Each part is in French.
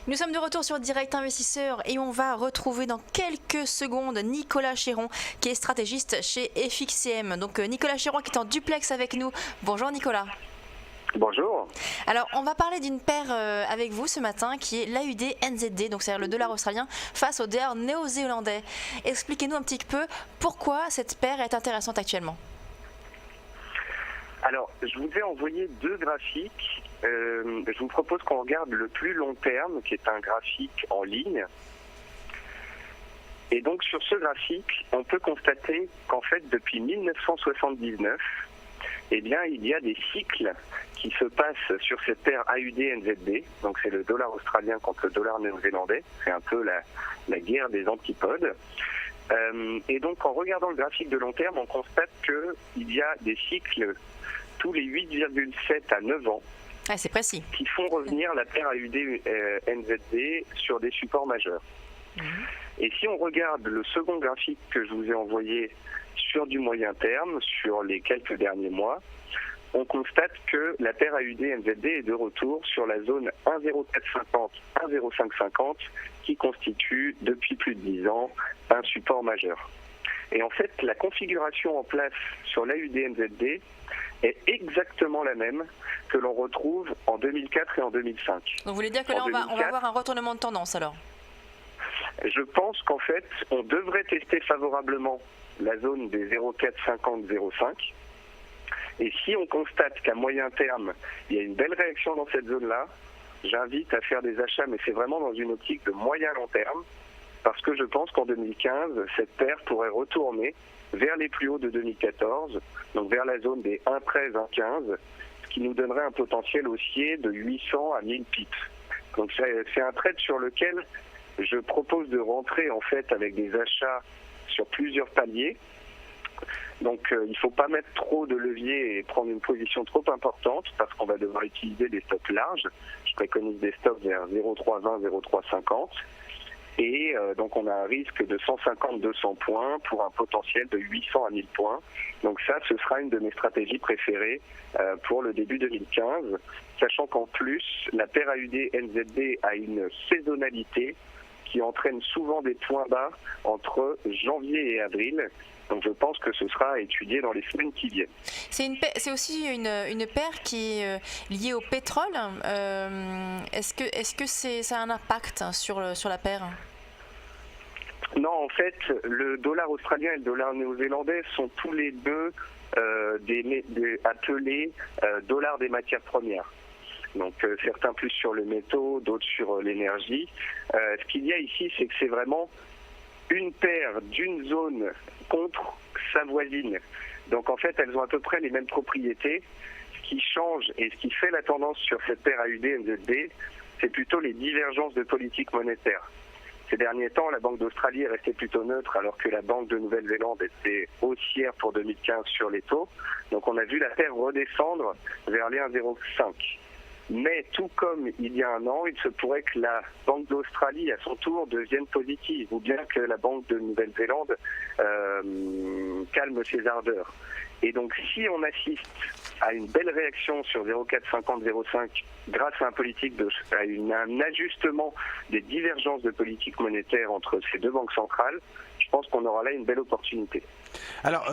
Nous sommes de retour sur Direct Investisseur et on va retrouver dans quelques secondes Nicolas Chéron qui est stratégiste chez FXCM. Donc Nicolas Chéron qui est en duplex avec nous. Bonjour Nicolas. Bonjour. Alors on va parler d'une paire avec vous ce matin qui est l'AUD-NZD, donc c'est-à-dire le dollar australien face au dollar néo-zélandais. Expliquez-nous un petit peu pourquoi cette paire est intéressante actuellement. Alors, je vous ai envoyé deux graphiques. Je vous propose qu'on regarde le plus long terme, qui est un graphique en ligne. Et donc, sur ce graphique, on peut constater qu'en fait, depuis 1979, eh bien, il y a des cycles qui se passent sur cette paire AUD-NZD. Donc, c'est le dollar australien contre le dollar néo-zélandais. C'est un peu la guerre des antipodes. Et donc, en regardant le graphique de long terme, on constate qu'il y a des cycles tous les 8,7 à 9 ans c'est précis, qui font revenir la paire AUD-NZD sur des supports majeurs. Et si on regarde le second graphique que je vous ai envoyé sur du moyen terme, sur les quelques derniers mois, on constate que la paire AUD-NZD est de retour sur la zone 1,0450, 1,0550 qui constitue depuis plus de 10 ans un support majeur. Et en fait, la configuration en place sur l'AUD-NZD est exactement la même que l'on retrouve en 2004 et en 2005. Donc vous voulez dire que là on va avoir un retournement de tendance alors? Je pense qu'en fait, on devrait tester favorablement la zone des 0,450-0,5. Et si on constate qu'à moyen terme, il y a une belle réaction dans cette zone-là, j'invite à faire des achats, mais c'est vraiment dans une optique de moyen-long terme, parce que je pense qu'en 2015, cette paire pourrait retourner vers les plus hauts de 2014, donc vers la zone des 1,13, 1,15, ce qui nous donnerait un potentiel haussier de 800 à 1000 pips. Donc c'est un trade sur lequel je propose de rentrer en fait avec des achats sur plusieurs paliers. Donc il ne faut pas mettre trop de levier et prendre une position trop importante parce qu'on va devoir utiliser des stops larges. Je préconise des stops vers 0,320, 0,350. Et donc on a un risque de 150-200 points pour un potentiel de 800 à 1000 points. Donc ça, ce sera une de mes stratégies préférées pour le début 2015, sachant qu'en plus, la paire AUD-NZD a une saisonnalité qui entraîne souvent des points bas entre janvier et avril. Donc je pense que ce sera à étudier dans les semaines qui viennent. C'est aussi une paire qui est liée au pétrole. Est-ce que ça a un impact sur la paire? Non, en fait, le dollar australien et le dollar néo-zélandais sont tous les deux appelés dollars des matières premières. Donc certains plus sur le métaux, d'autres sur l'énergie. Ce qu'il y a ici, c'est que c'est vraiment une paire d'une zone contre sa voisine. Donc en fait, elles ont à peu près les mêmes propriétés. Ce qui change et ce qui fait la tendance sur cette paire AUD-NZD, c'est plutôt les divergences de politique monétaire. Ces derniers temps, la Banque d'Australie est restée plutôt neutre alors que la Banque de Nouvelle-Zélande était haussière pour 2015 sur les taux. Donc on a vu la paire redescendre vers les 1,05. Mais tout comme il y a un an, il se pourrait que la Banque d'Australie, à son tour, devienne positive, ou bien que la Banque de Nouvelle-Zélande calme ses ardeurs. Et donc, si on assiste à une belle réaction sur 0,450-0,5 grâce à un ajustement des divergences de politique monétaire entre ces deux banques centrales, je pense qu'on aura là une belle opportunité. Alors,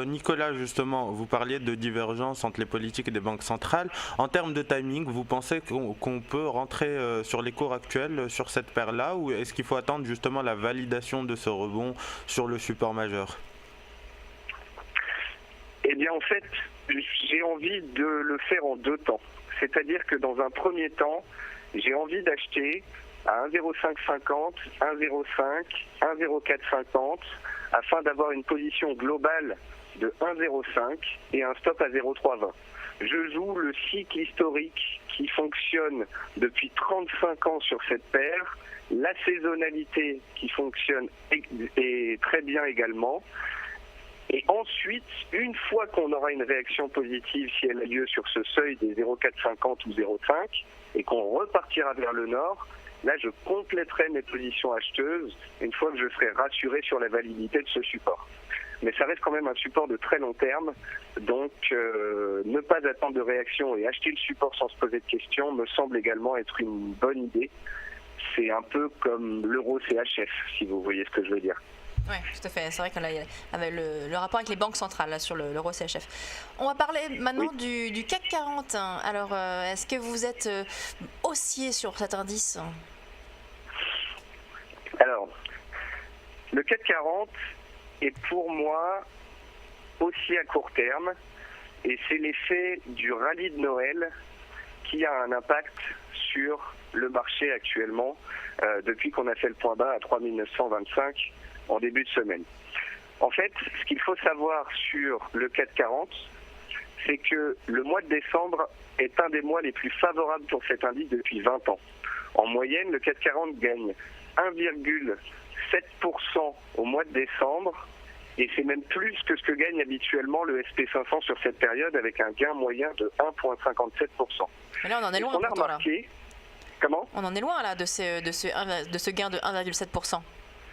Nicolas, justement, vous parliez de divergence entre les politiques des banques centrales. En termes de timing, vous pensez qu'on peut rentrer sur les cours actuels sur cette paire-là, ou est-ce qu'il faut attendre justement la validation de ce rebond sur le support majeur? Eh bien, en fait, j'ai envie de le faire en deux temps. C'est-à-dire que dans un premier temps, j'ai envie d'acheter à 1,0550, 1,05, 1,0450 afin d'avoir une position globale de 1,05 et un stop à 0,320. Je joue le cycle historique qui fonctionne depuis 35 ans sur cette paire, la saisonnalité qui fonctionne est très bien également. Et ensuite, une fois qu'on aura une réaction positive, si elle a lieu sur ce seuil des 0,450 ou 0,5, et qu'on repartira vers le nord, là je compléterai mes positions acheteuses une fois que je serai rassuré sur la validité de ce support. mais ça reste quand même un support de très long terme. Donc ne pas attendre de réaction et acheter le support sans se poser de questions me semble également être une bonne idée. C'est un peu comme l'euro CHF, si vous voyez ce que je veux dire. Oui, tout à fait. C'est vrai qu'on a avec le rapport avec les banques centrales là, sur l'euro CHF. On va parler maintenant du CAC 40. Alors, est-ce que vous êtes haussier sur cet indice ? Alors, le CAC 40 est pour moi haussier à court terme et c'est l'effet du rallye de Noël qui a un impact sur le marché actuellement depuis qu'on a fait le point bas à 3925 en début de semaine. En fait, ce qu'il faut savoir sur le CAC 40, c'est que le mois de décembre est un des mois les plus favorables pour cet indice depuis 20 ans. En moyenne, le CAC 40 gagne 1,7% au mois de décembre et c'est même plus que ce que gagne habituellement le SP500 sur cette période avec un gain moyen de 1,57%. Mais là, on en est loin pourtant là. Comment ? On en est loin là de ce gain de 1,7%.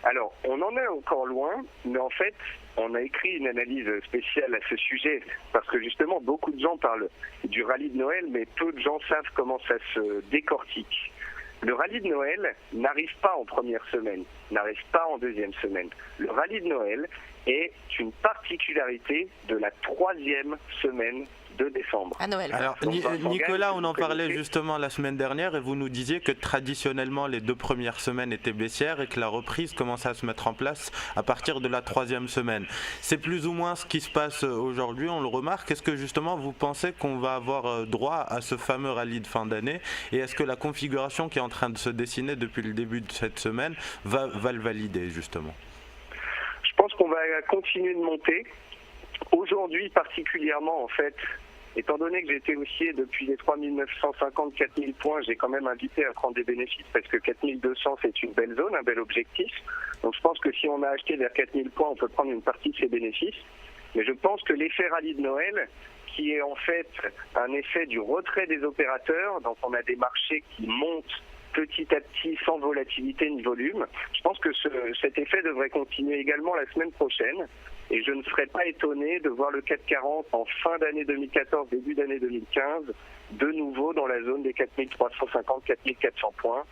Alors, on en est encore loin, mais en fait, on a écrit une analyse spéciale à ce sujet, parce que justement, beaucoup de gens parlent du rallye de Noël, mais peu de gens savent comment ça se décortique. Le rallye de Noël n'arrive pas en première semaine, n'arrive pas en deuxième semaine. Le rallye de Noël est une particularité de la 3e semaine de décembre. À Noël. Alors Nicolas, on en parlait justement la semaine dernière et vous nous disiez que traditionnellement les 2 premières semaines étaient baissières et que la reprise commençait à se mettre en place à partir de la 3e semaine. C'est plus ou moins ce qui se passe aujourd'hui, on le remarque. Est-ce que justement vous pensez qu'on va avoir droit à ce fameux rallye de fin d'année et est-ce que la configuration qui est en train de se dessiner depuis le début de cette semaine va le valider justement ? Je pense qu'on va continuer de monter. Aujourd'hui particulièrement en fait, étant donné que j'étais haussier depuis les 3950-4000 points, j'ai quand même invité à prendre des bénéfices parce que 4200 c'est une belle zone, un bel objectif. Donc je pense que si on a acheté vers 4000 points, on peut prendre une partie de ces bénéfices. Mais je pense que l'effet rallye de Noël, qui est en fait un effet du retrait des opérateurs, donc on a des marchés qui montent petit à petit sans volatilité ni volume. Je pense que cet effet devrait continuer également la semaine prochaine et je ne serais pas étonné de voir le CAC 40 en fin d'année 2014, début d'année 2015, de nouveau dans la zone des 4350-4400 points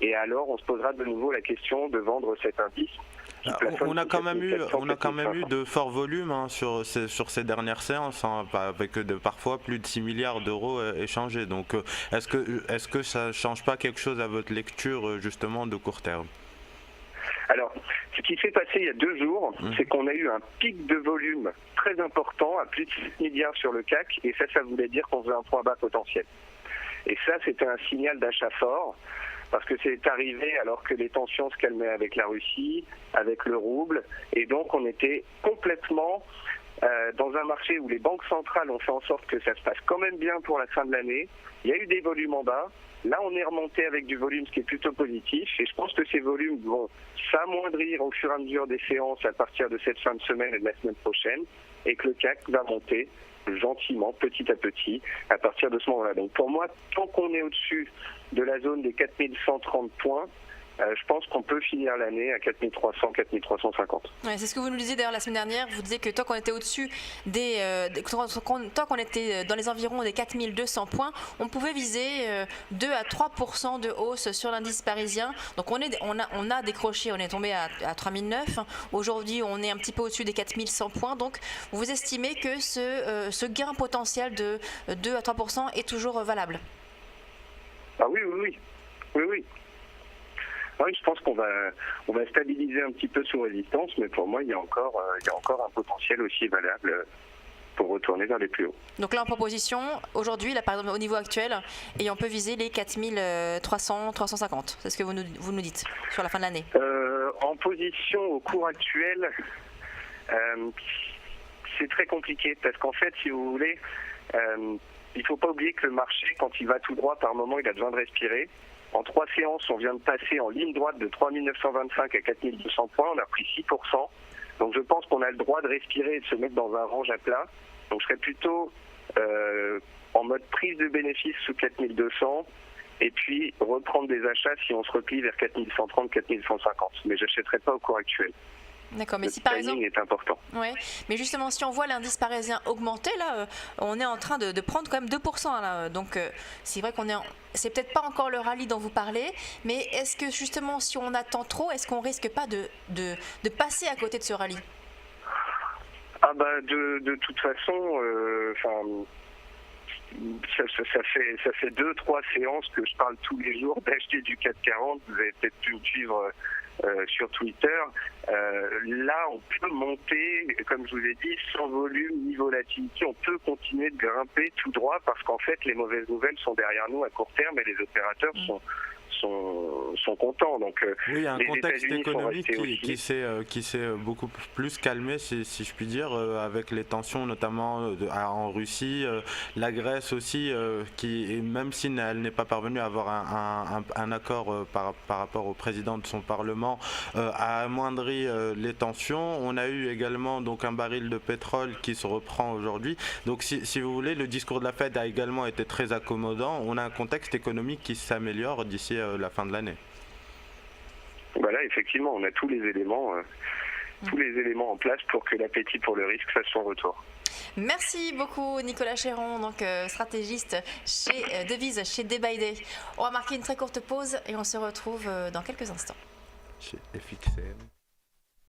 et alors on se posera de nouveau la question de vendre cet indice. On a quand même eu de forts volumes sur ces dernières séances, avec parfois plus de 6 milliards d'euros échangés. Donc est-ce que ça ne change pas quelque chose à votre lecture justement de court terme ? Alors, ce qui s'est passé il y a 2 jours, c'est qu'on a eu un pic de volume très important à plus de 6 milliards sur le CAC et ça voulait dire qu'on faisait un point bas potentiel. Et ça, c'était un signal d'achat fort. Parce que c'est arrivé alors que les tensions se calmaient avec la Russie, avec le rouble, et donc on était complètement dans un marché où les banques centrales ont fait en sorte que ça se passe quand même bien pour la fin de l'année. Il y a eu des volumes en bas, là on est remonté avec du volume, ce qui est plutôt positif, et je pense que ces volumes vont s'amoindrir au fur et à mesure des séances à partir de cette fin de semaine et de la semaine prochaine, et que le CAC va monter gentiment, petit à petit, à partir de ce moment-là. Donc pour moi, tant qu'on est au-dessus de la zone des 4130 points, je pense qu'on peut finir l'année à 4300, 4350. Ouais, c'est ce que vous nous disiez d'ailleurs la semaine dernière. Vous disiez que tant qu'on était au-dessus tant qu'on était dans les environs des 4200 points, on pouvait viser 2 à 3% de hausse sur l'indice parisien. Donc on a décroché, on est tombé à 3009. Aujourd'hui, on est un petit peu au-dessus des 4100 points. Donc vous estimez que ce gain potentiel de 2 à 3% est toujours valable ? Ah oui. Oui, je pense qu'on va stabiliser un petit peu sous résistance, mais pour moi, il y a encore un potentiel aussi valable pour retourner vers les plus hauts. Donc là, en proposition, aujourd'hui, là, par exemple, au niveau actuel, et on peut viser les 4300, 350. C'est ce que vous nous dites sur la fin de l'année. En position au cours actuel, c'est très compliqué parce qu'en fait, si vous voulez, il ne faut pas oublier que le marché, quand il va tout droit, par moment, il a besoin de respirer. En 3 séances, on vient de passer en ligne droite de 3925 à 4200 points. On a pris 6%. Donc je pense qu'on a le droit de respirer et de se mettre dans un range à plat. Donc je serais plutôt en mode prise de bénéfice sous 4200 et puis reprendre des achats si on se replie vers 4130, 4150. Mais je n'achèterai pas au cours actuel. D'accord, mais Le si par timing exemple, est important. ouais, mais justement, si on voit l'indice parisien augmenter, là, on est en train de prendre quand même 2%. Là, donc, c'est vrai c'est peut-être pas encore le rallye dont vous parlez, mais est-ce que justement, si on attend trop, est-ce qu'on risque pas de passer à côté de ce rallye? Ah bah de toute façon, ça fait 2-3 séances que je parle tous les jours d'acheter du CAC 40. Vous avez peut-être pu me suivre sur Twitter. Là, on peut monter, comme je vous ai dit, sans volume ni volatilité. On peut continuer de grimper tout droit parce qu'en fait, les mauvaises nouvelles sont derrière nous à court terme et les opérateurs sont contents. Donc, Oui, il y a un les contexte États-Unis sont économique restés qui s'est beaucoup plus calmé, si je puis dire, avec les tensions notamment en Russie, la Grèce aussi, qui, même si elle n'est pas parvenue à avoir un accord par rapport au président de son Parlement, a amoindri les tensions. On a eu également donc un baril de pétrole qui se reprend aujourd'hui. Donc si vous voulez, le discours de la Fed a également été très accommodant. On a un contexte économique qui s'améliore d'ici la fin de l'année. Voilà, effectivement, on a tous les éléments en place pour que l'appétit pour le risque fasse son retour. Merci beaucoup Nicolas Chéron, donc stratégiste chez Devise, chez Day by Day. On va marquer une très courte pause et on se retrouve dans quelques instants. Chez FXM.